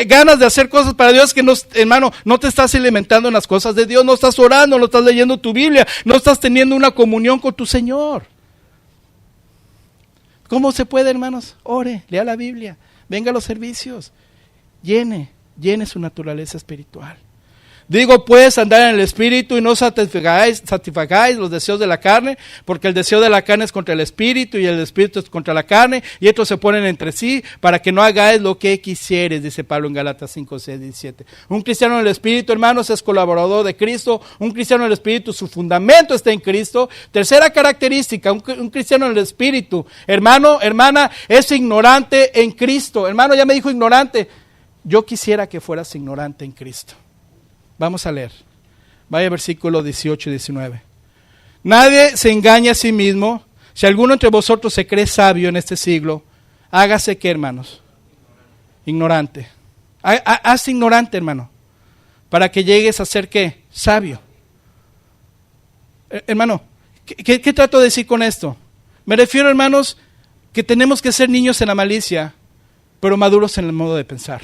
A: ganas de hacer cosas para Dios, que no, hermano, no te estás alimentando en las cosas de Dios, no estás orando, no estás leyendo tu Biblia, no estás teniendo una comunión con tu Señor. ¿Cómo se puede, hermanos? Ore, lea la Biblia, venga a los servicios, llene su naturaleza espiritual. Digo pues, andar en el Espíritu y no satisfagáis los deseos de la carne, porque el deseo de la carne es contra el Espíritu y el Espíritu es contra la carne, y estos se ponen entre sí para que no hagáis lo que quisieres, dice Pablo en Gálatas 5, 6, 17. Un cristiano en el Espíritu, hermanos, es colaborador de Cristo. Un cristiano en el Espíritu, su fundamento está en Cristo. Tercera característica, un cristiano en el Espíritu, hermano, hermana, es ignorante en Cristo. Hermano, ya me dijo ignorante. Yo quisiera que fueras ignorante en Cristo. Vamos a leer. Vaya versículo 18 y 19. Nadie se engaña a sí mismo. Si alguno entre vosotros se cree sabio en este siglo, hágase ¿qué, hermanos? Ignorante. Hazte ignorante, hermano, para que llegues a ser ¿qué? Sabio. Hermano, ¿qué trato de decir con esto? Me refiero, hermanos, que tenemos que ser niños en la malicia, pero maduros en el modo de pensar.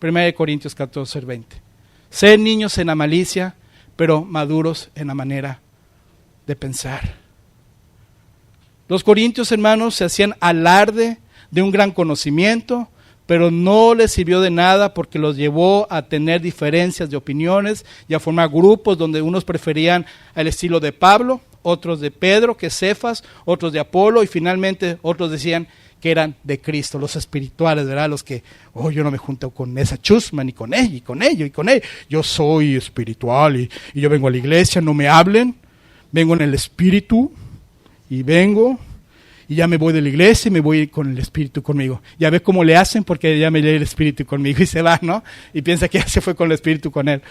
A: 1 Corintios 14, 20. Ser niños en la malicia, pero maduros en la manera de pensar. Los corintios, hermanos, se hacían alarde de un gran conocimiento, pero no les sirvió de nada porque los llevó a tener diferencias de opiniones y a formar grupos donde unos preferían el estilo de Pablo, otros de Pedro, que es Cefas, otros de Apolo, y finalmente otros decían que eran de Cristo, los espirituales, ¿verdad? Los que, yo no me junto con esa chusma, ni con ella, y con ello, y con él. Yo soy espiritual y yo vengo a la iglesia, no me hablen, vengo en el espíritu y vengo y ya me voy de la iglesia y me voy con el espíritu conmigo. Ya ve cómo le hacen porque ya me lee el espíritu conmigo y se va, ¿no? Y piensa que ya se fue con el espíritu con él.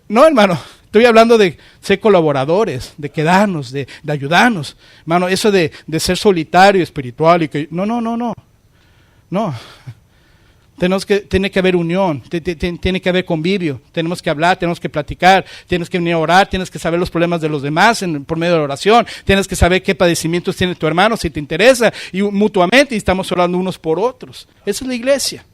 A: No, hermano. Estoy hablando de ser colaboradores, de quedarnos, de ayudarnos. Hermano, eso de ser solitario, espiritual, y que no. Tiene que haber unión, tiene que haber convivio, tenemos que hablar, tenemos que platicar, tienes que venir a orar, tienes que saber los problemas de los demás por medio de la oración, tienes que saber qué padecimientos tiene tu hermano si te interesa, y mutuamente, y estamos orando unos por otros. Esa es la iglesia.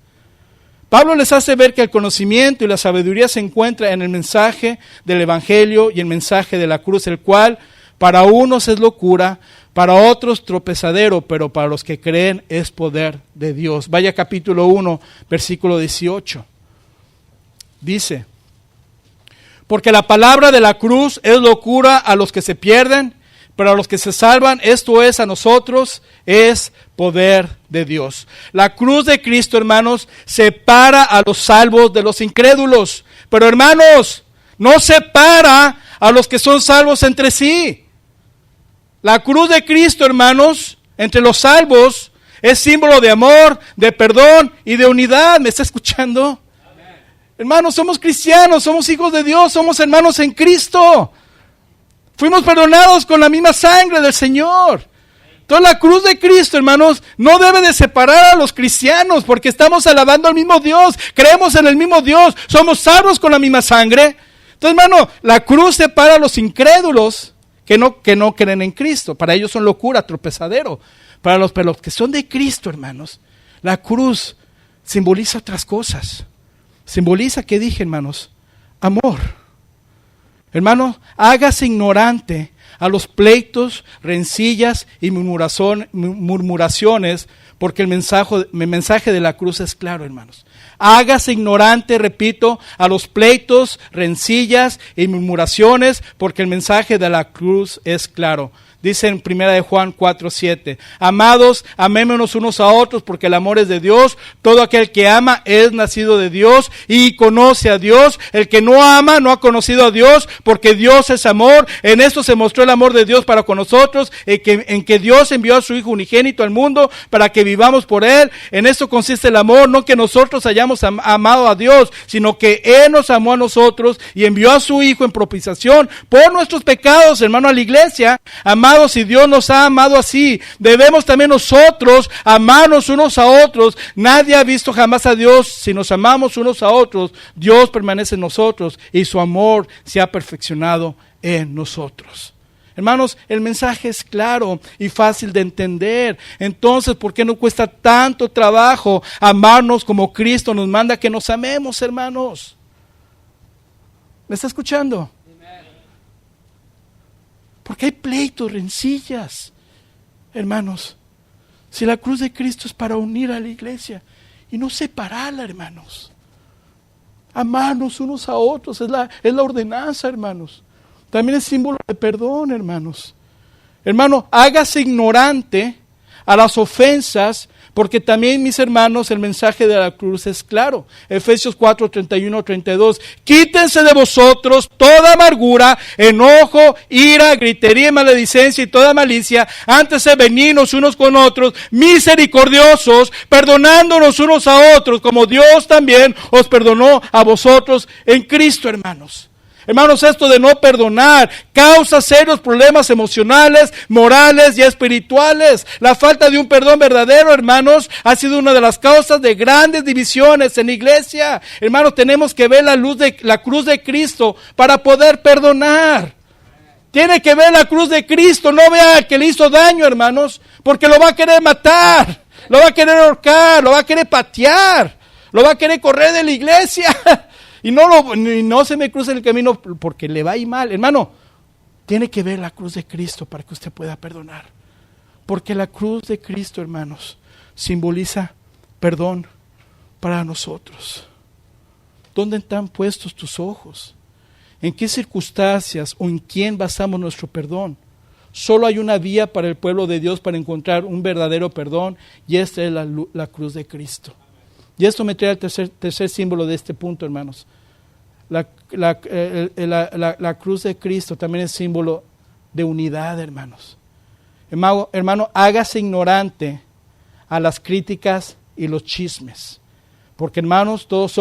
A: Pablo les hace ver que el conocimiento y la sabiduría se encuentra en el mensaje del Evangelio y el mensaje de la cruz, el cual para unos es locura, para otros tropezadero, pero para los que creen es poder de Dios. Vaya capítulo 1, versículo 18. Dice, porque la palabra de la cruz es locura a los que se pierden, pero a los que se salvan, esto es a nosotros, es poder de Dios. La cruz de Cristo, hermanos, separa a los salvos de los incrédulos. Pero, hermanos, no separa a los que son salvos entre sí. La cruz de Cristo, hermanos, entre los salvos, es símbolo de amor, de perdón y de unidad. ¿Me está escuchando? Amén. Hermanos, somos cristianos, somos hijos de Dios, somos hermanos en Cristo. Fuimos perdonados con la misma sangre del Señor. Entonces la cruz de Cristo, hermanos, no debe de separar a los cristianos porque estamos alabando al mismo Dios, creemos en el mismo Dios, somos salvos con la misma sangre. Entonces, hermano, la cruz separa a los incrédulos que no creen en Cristo. Para ellos son locura, tropezadero. Pero los que son de Cristo, hermanos, la cruz simboliza otras cosas. Simboliza, ¿qué dije, hermanos? Amor. Hermano, hágase ignorante a los pleitos, rencillas y murmuraciones, porque el mensaje de la cruz es claro, hermanos. Hágase ignorante, repito, a los pleitos, rencillas y murmuraciones, porque el mensaje de la cruz es claro. Dice en 1 Juan 4:7, amados, amémonos unos a otros porque el amor es de Dios. Todo aquel que ama es nacido de Dios y conoce a Dios. El que no ama no ha conocido a Dios porque Dios es amor. En esto se mostró el amor de Dios para con nosotros, en que Dios envió a su Hijo unigénito al mundo para que vivamos por Él. En esto consiste el amor, no que nosotros hayamos amado a Dios, sino que Él nos amó a nosotros y envió a su Hijo en propiciación por nuestros pecados, hermano, a la iglesia. Amados, si Dios nos ha amado así, debemos también nosotros amarnos unos a otros. Nadie ha visto jamás a Dios. Si nos amamos unos a otros, Dios permanece en nosotros y su amor se ha perfeccionado en nosotros. Hermanos, el mensaje es claro y fácil de entender. Entonces, ¿por qué no cuesta tanto trabajo amarnos como Cristo nos manda que nos amemos, hermanos? ¿Me está escuchando? Porque hay pleitos, rencillas. Hermanos, si la cruz de Cristo es para unir a la iglesia y no separarla, hermanos. amarnos unos a otros, es la ordenanza, hermanos. También es símbolo de perdón, hermanos. Hermano, hágase ignorante a las ofensas, porque también, mis hermanos, el mensaje de la cruz es claro. Efesios 4, 31, 32. Quítense de vosotros toda amargura, enojo, ira, gritería y maledicencia y toda malicia. Antes sed benignos unos con otros, misericordiosos, perdonándonos unos a otros, como Dios también os perdonó a vosotros en Cristo, hermanos. Hermanos, esto de no perdonar causa serios problemas emocionales, morales y espirituales. La falta de un perdón verdadero, hermanos, ha sido una de las causas de grandes divisiones en la iglesia. Hermanos, tenemos que ver la cruz de Cristo para poder perdonar. Tiene que ver la cruz de Cristo, no vea al que le hizo daño, hermanos, porque lo va a querer matar, lo va a querer ahorcar, lo va a querer patear, lo va a querer correr de la iglesia. Y no se me cruce el camino porque le va a ir mal. Hermano, tiene que ver la cruz de Cristo para que usted pueda perdonar. Porque la cruz de Cristo, hermanos, simboliza perdón para nosotros. ¿Dónde están puestos tus ojos? ¿En qué circunstancias o en quién basamos nuestro perdón? Solo hay una vía para el pueblo de Dios para encontrar un verdadero perdón, y esta es la cruz de Cristo. Y esto me trae al tercer símbolo de este punto, hermanos. La cruz de Cristo también es símbolo de unidad, hermanos. Hermano, hágase ignorante a las críticas y los chismes. Porque, hermanos, todos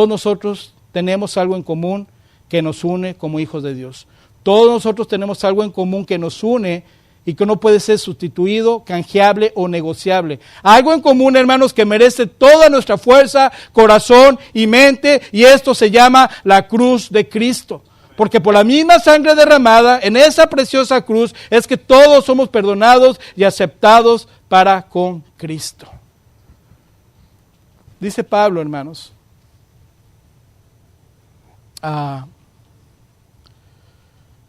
A: nosotros tenemos algo en común que nos une como hijos de Dios. Todos nosotros tenemos algo en común que nos une y que no puede ser sustituido, canjeable o negociable. Algo en común, hermanos, que merece toda nuestra fuerza, corazón y mente, y esto se llama la cruz de Cristo. Porque por la misma sangre derramada en esa preciosa cruz es que todos somos perdonados y aceptados para con Cristo. Dice Pablo, hermanos,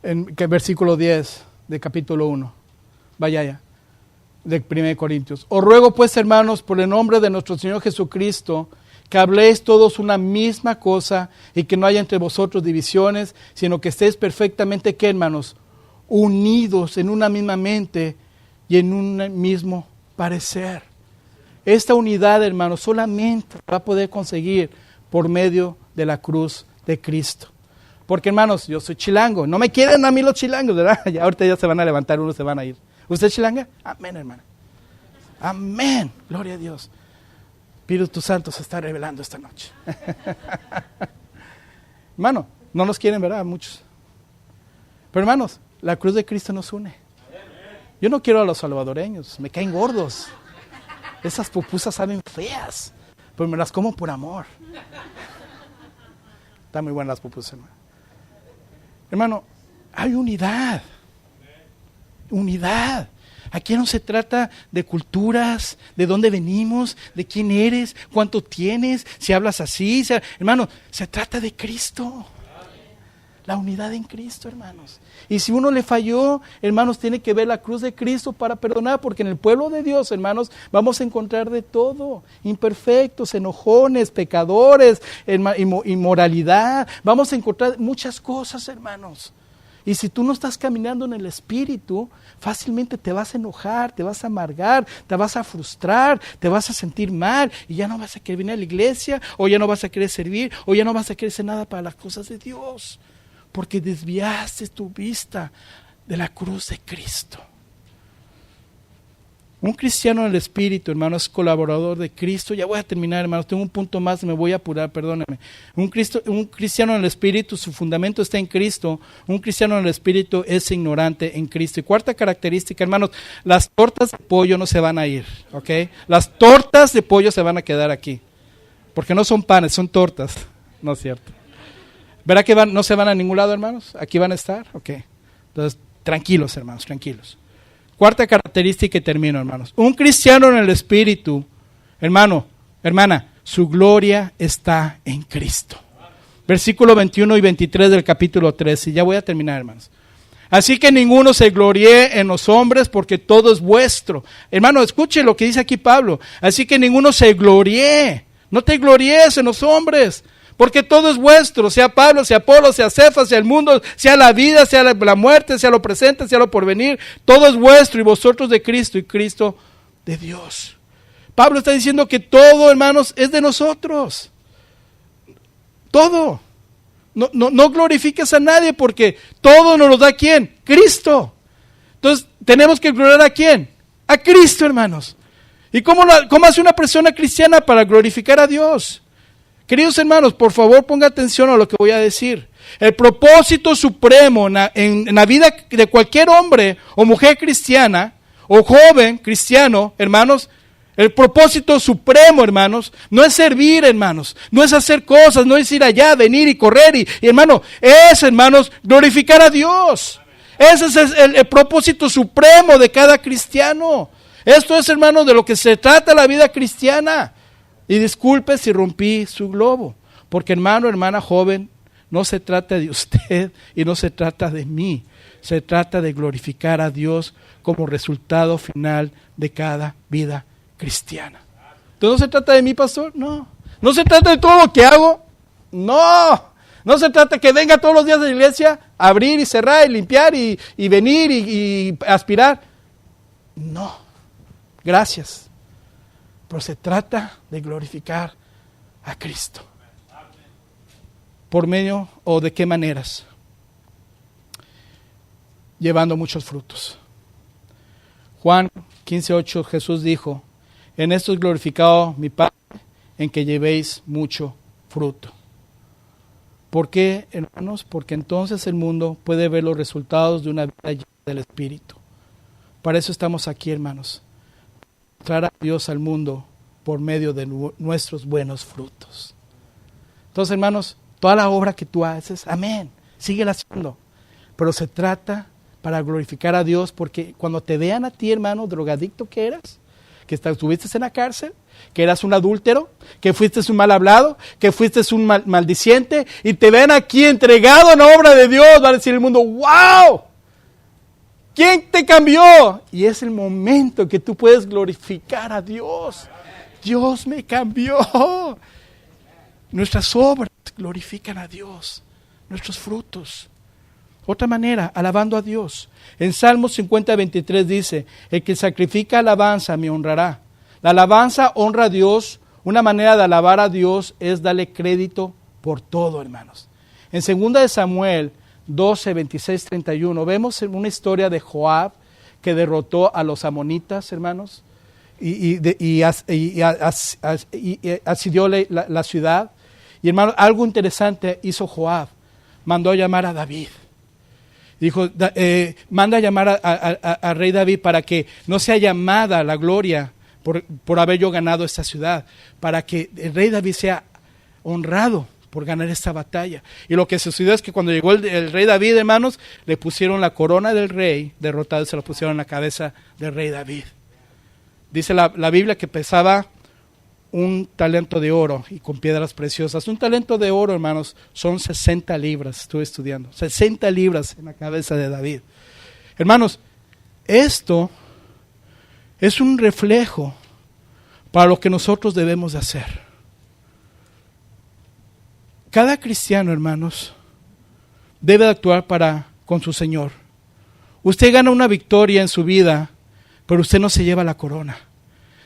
A: en versículo 10 de capítulo 1. Vaya ya, de 1 Corintios. Os ruego pues, hermanos, por el nombre de nuestro Señor Jesucristo, que habléis todos una misma cosa y que no haya entre vosotros divisiones, sino que estéis perfectamente, ¿qué, hermanos? Unidos en una misma mente y en un mismo parecer. Esta unidad, hermanos, solamente va a poder conseguir por medio de la cruz de Cristo. Porque, hermanos, yo soy chilango. No me quieren a mí los chilangos, ¿verdad? Ya, ahorita ya se van a levantar, unos se van a ir. ¿Usted es chilanga? Amén, hermano. Amén. Gloria a Dios. Espíritu Santo se está revelando esta noche. Hermano, no nos quieren, ¿verdad? Muchos. Pero, hermanos, la cruz de Cristo nos une. Yo no quiero a los salvadoreños. Me caen gordos. Esas pupusas saben feas. Pero me las como por amor. Están muy buenas las pupusas, hermano. Hermano, hay unidad. Unidad. Aquí no se trata de culturas, de dónde venimos, de quién eres, cuánto tienes, si hablas así. Hermano, se trata de Cristo. La unidad en Cristo, hermanos. Y si uno le falló, hermanos, tiene que ver la cruz de Cristo para perdonar, porque en el pueblo de Dios, hermanos, vamos a encontrar de todo. Imperfectos, enojones, pecadores, inmoralidad. Vamos a encontrar muchas cosas, hermanos. Y si tú no estás caminando en el Espíritu, fácilmente te vas a enojar, te vas a amargar, te vas a frustrar, te vas a sentir mal y ya no vas a querer venir a la iglesia, o ya no vas a querer servir, o ya no vas a querer hacer nada para las cosas de Dios, porque desviaste tu vista de la cruz de Cristo. Un cristiano en el Espíritu, hermano, es colaborador de Cristo. Ya voy a terminar, hermanos. Tengo un punto más, me voy a apurar, perdónenme. Un cristiano en el Espíritu, su fundamento está en Cristo. Un cristiano en el Espíritu es ignorante en Cristo. Y cuarta característica, hermanos, las tortas de pollo no se van a ir, ¿ok? Las tortas de pollo se van a quedar aquí. Porque no son panes, son tortas. No es cierto. ¿Verá que no se van a ningún lado, hermanos? Aquí van a estar, ok. Entonces, tranquilos, hermanos, tranquilos. Cuarta característica y termino, hermanos. Un cristiano en el Espíritu, hermano, hermana, su gloria está en Cristo. Versículo 21 y 23 del capítulo 13. Y ya voy a terminar, hermanos. Así que ninguno se gloríe en los hombres, porque todo es vuestro. Hermano, escuche lo que dice aquí Pablo. Así que ninguno se gloríe. No te gloríes en los hombres, Porque todo es vuestro, sea Pablo, sea Apolo, sea Cefas, sea el mundo, sea la vida, sea la muerte, sea lo presente, sea lo porvenir. Todo es vuestro y vosotros de Cristo y Cristo de Dios. Pablo está diciendo que todo, hermanos, es de nosotros. Todo. No glorifiques a nadie porque todo nos lo da ¿quién? Cristo. Entonces, tenemos que glorificar ¿a quién? A Cristo, hermanos. ¿Y cómo hace una persona cristiana para glorificar a Dios? Queridos hermanos, por favor ponga atención a lo que voy a decir. El propósito supremo en la vida de cualquier hombre o mujer cristiana o joven cristiano, hermanos, el propósito supremo, hermanos, no es servir, hermanos, no es hacer cosas, no es ir allá, venir y correr y hermano, es, hermanos, glorificar a Dios. Ese es el propósito supremo de cada cristiano. Esto es, hermanos, de lo que se trata la vida cristiana. Y disculpe si rompí su globo, porque hermano, hermana joven, no se trata de usted y no se trata de mí. Se trata de glorificar a Dios como resultado final de cada vida cristiana. Entonces, ¿no se trata de mí, pastor? No. ¿No se trata de todo lo que hago? No. No se trata que venga todos los días de la iglesia, abrir y cerrar y limpiar y venir y aspirar. No. Gracias. Pero se trata de glorificar a Cristo. ¿Por medio o de qué maneras? Llevando muchos frutos. Juan 15:8, Jesús dijo, en esto es glorificado mi Padre, en que llevéis mucho fruto. ¿Por qué, hermanos? Porque entonces el mundo puede ver los resultados de una vida llena del Espíritu. Para eso estamos aquí, hermanos. Mostrar a Dios al mundo por medio de nuestros buenos frutos. Entonces, hermanos, toda la obra que tú haces, amén, síguela haciendo. Pero se trata para glorificar a Dios, porque cuando te vean a ti, hermano, drogadicto que eras, que estuviste en la cárcel, que eras un adúltero, que fuiste un mal hablado, que fuiste un maldiciente, y te ven aquí entregado en la obra de Dios, va a decir el mundo, ¡wow! ¿Quién te cambió? Y es el momento que tú puedes glorificar a Dios. Dios me cambió. Nuestras obras glorifican a Dios, nuestros frutos. Otra manera, alabando a Dios. En Salmos 50:23 dice, el que sacrifica alabanza me honrará. La alabanza honra a Dios. Una manera de alabar a Dios es darle crédito por todo, hermanos. En 2 de Samuel 12, 26, 31, vemos una historia de Joab que derrotó a los amonitas, hermanos, y asedió la ciudad. Y hermanos, algo interesante hizo Joab, mandó a llamar a David. Dijo, manda a llamar a rey David para que no sea llamada la gloria por haber yo ganado esta ciudad, para que el rey David sea honrado por ganar esta batalla. Y lo que sucedió es que cuando llegó el rey David, hermanos, le pusieron la corona del rey derrotado y se la pusieron en la cabeza del rey David. Dice la Biblia que pesaba un talento de oro y con piedras preciosas. Un talento de oro, hermanos, son 60 libras, estuve estudiando, 60 libras en la cabeza de David. Hermanos, esto es un reflejo para lo que nosotros debemos de hacer. Cada cristiano, hermanos, debe actuar con su Señor. Usted gana una victoria en su vida, pero usted no se lleva la corona.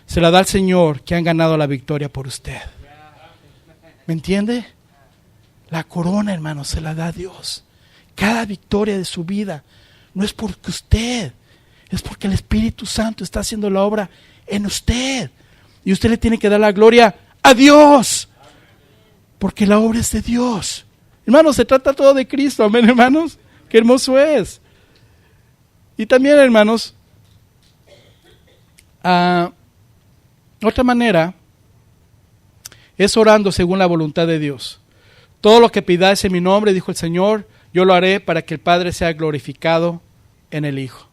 A: Se la da al Señor que han ganado la victoria por usted. ¿Me entiende? La corona, hermanos, se la da a Dios. Cada victoria de su vida no es porque usted, es porque el Espíritu Santo está haciendo la obra en usted. Y usted le tiene que dar la gloria a Dios. Porque la obra es de Dios. Hermanos, se trata todo de Cristo. Amén, hermanos. Qué hermoso es. Y también, hermanos, otra manera es orando según la voluntad de Dios. Todo lo que pidáis en mi nombre, dijo el Señor, yo lo haré para que el Padre sea glorificado en el Hijo.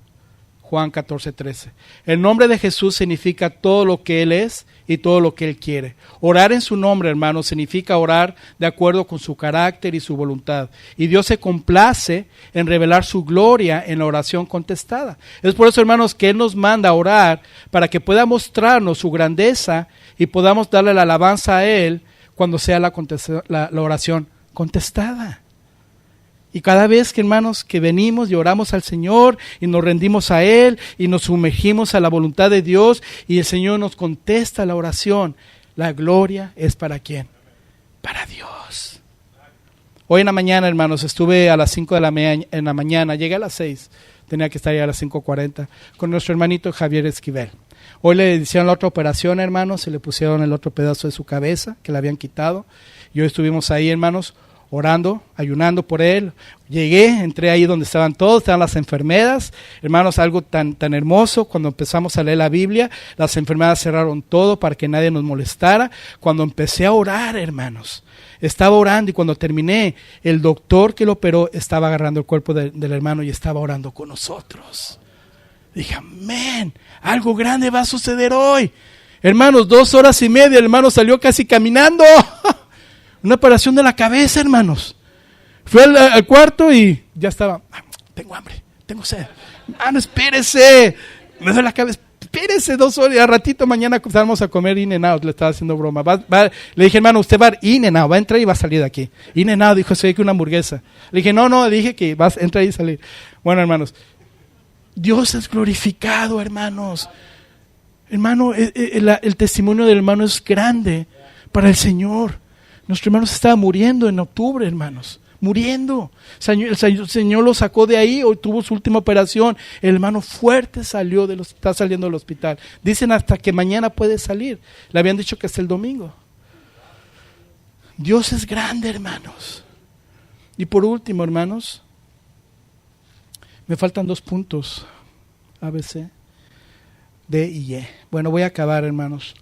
A: Juan 14:13. El nombre de Jesús significa todo lo que Él es y todo lo que Él quiere. Orar en su nombre, hermanos, significa orar de acuerdo con su carácter y su voluntad. Y Dios se complace en revelar su gloria en la oración contestada. Es por eso, hermanos, que Él nos manda a orar para que pueda mostrarnos su grandeza y podamos darle la alabanza a Él cuando sea la oración contestada. Y cada vez que, hermanos, que venimos y oramos al Señor y nos rendimos a Él y nos sumergimos a la voluntad de Dios y el Señor nos contesta la oración, la gloria es ¿para quién? Para Dios. Hoy en la mañana, hermanos, estuve a las 5 de la mañana, llegué a las 6, tenía que estar ya a las 5:40, con nuestro hermanito Javier Esquivel. Hoy le hicieron la otra operación, hermanos, se le pusieron el otro pedazo de su cabeza que le habían quitado. Y hoy estuvimos ahí, hermanos, orando, ayunando por él. Llegué, entré ahí donde estaban todos, estaban las enfermeras. Hermanos, algo tan hermoso, cuando empezamos a leer la Biblia, las enfermeras cerraron todo para que nadie nos molestara. Cuando empecé a orar, hermanos, estaba orando y cuando terminé, el doctor que lo operó estaba agarrando el cuerpo del hermano y estaba orando con nosotros. Dije, amén, algo grande va a suceder hoy. Hermanos, 2 horas y media, el hermano salió casi caminando. Una operación de la cabeza, hermanos. Fui al cuarto y ya estaba, tengo hambre, tengo sed. No, espérese, me duele la cabeza. Espérese 2 horas y al ratito mañana vamos a comer In-N-Out. Le estaba haciendo broma. Le dije, hermano, usted va a In-N-Out, va a entrar y va a salir de aquí. In-N-Out, dijo, soy que una hamburguesa. Le dije, no, dije que vas a entrar y salir. Bueno, hermanos, Dios es glorificado, hermanos. Hermano, el testimonio del hermano es grande para el Señor. Nuestro hermano se estaba muriendo en octubre, hermanos. Muriendo. El Señor lo sacó de ahí, hoy tuvo su última operación. El hermano fuerte está saliendo del hospital. Dicen hasta que mañana puede salir. Le habían dicho que hasta el domingo. Dios es grande, hermanos. Y por último, hermanos, me faltan 2 puntos. A, B, C, D y E. Bueno, voy a acabar, hermanos.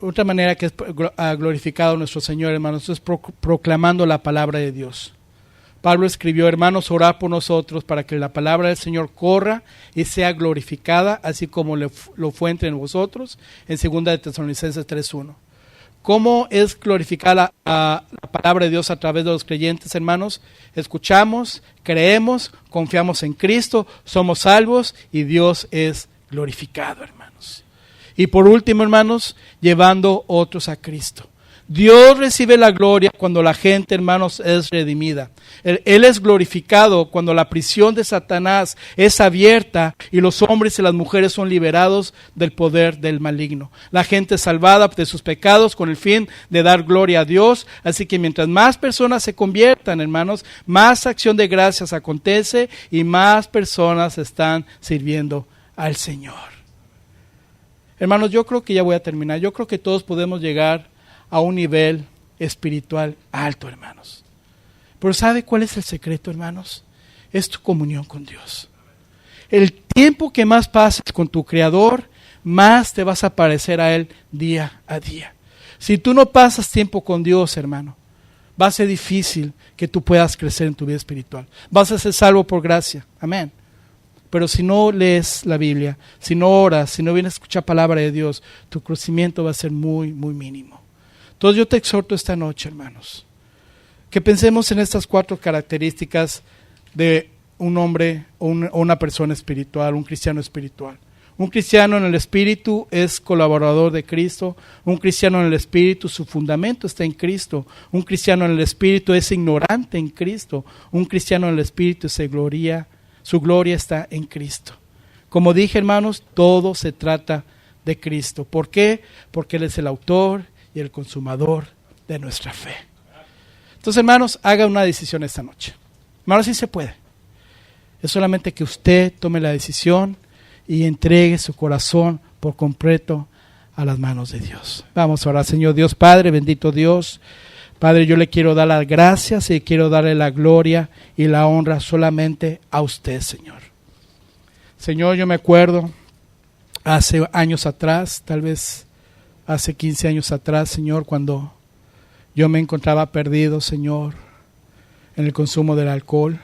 A: Otra manera que ha glorificado a nuestro Señor, hermanos, es proclamando la palabra de Dios. Pablo escribió, hermanos, orad por nosotros para que la palabra del Señor corra y sea glorificada, así como lo fue entre vosotros, en 2 de Tesalonicenses 3:1. ¿Cómo es glorificada la palabra de Dios a través de los creyentes, hermanos? Escuchamos, creemos, confiamos en Cristo, somos salvos y Dios es glorificado, hermanos. Y por último, hermanos, llevando otros a Cristo. Dios recibe la gloria cuando la gente, hermanos, es redimida. Él es glorificado cuando la prisión de Satanás es abierta y los hombres y las mujeres son liberados del poder del maligno. La gente es salvada de sus pecados con el fin de dar gloria a Dios. Así que mientras más personas se conviertan, hermanos, más acción de gracias acontece y más personas están sirviendo al Señor. Hermanos, yo creo que ya voy a terminar. Yo creo que todos podemos llegar a un nivel espiritual alto, hermanos. Pero ¿sabe cuál es el secreto, hermanos? Es tu comunión con Dios. El tiempo que más pases con tu Creador, más te vas a parecer a Él día a día. Si tú no pasas tiempo con Dios, hermano, va a ser difícil que tú puedas crecer en tu vida espiritual. Vas a ser salvo por gracia. Amén. Pero si no lees la Biblia, si no oras, si no vienes a escuchar palabra de Dios, tu crecimiento va a ser muy, muy mínimo. Entonces yo te exhorto esta noche, hermanos, que pensemos en estas 4 características de un hombre o una persona espiritual, un cristiano espiritual. Un cristiano en el Espíritu es colaborador de Cristo. Un cristiano en el Espíritu, su fundamento está en Cristo. Un cristiano en el Espíritu es ignorante en Cristo. Un cristiano en el Espíritu su gloria está en Cristo. Como dije, hermanos, todo se trata de Cristo. ¿Por qué? Porque Él es el autor y el consumador de nuestra fe. Entonces, hermanos, haga una decisión esta noche. Hermanos, sí se puede. Es solamente que usted tome la decisión y entregue su corazón por completo a las manos de Dios. Vamos a orar. Señor Dios Padre, bendito Dios. Padre, yo le quiero dar las gracias y quiero darle la gloria y la honra solamente a usted, Señor. Señor, yo me acuerdo hace años atrás, tal vez hace 15 años atrás, Señor, cuando yo me encontraba perdido, Señor, en el consumo del alcohol.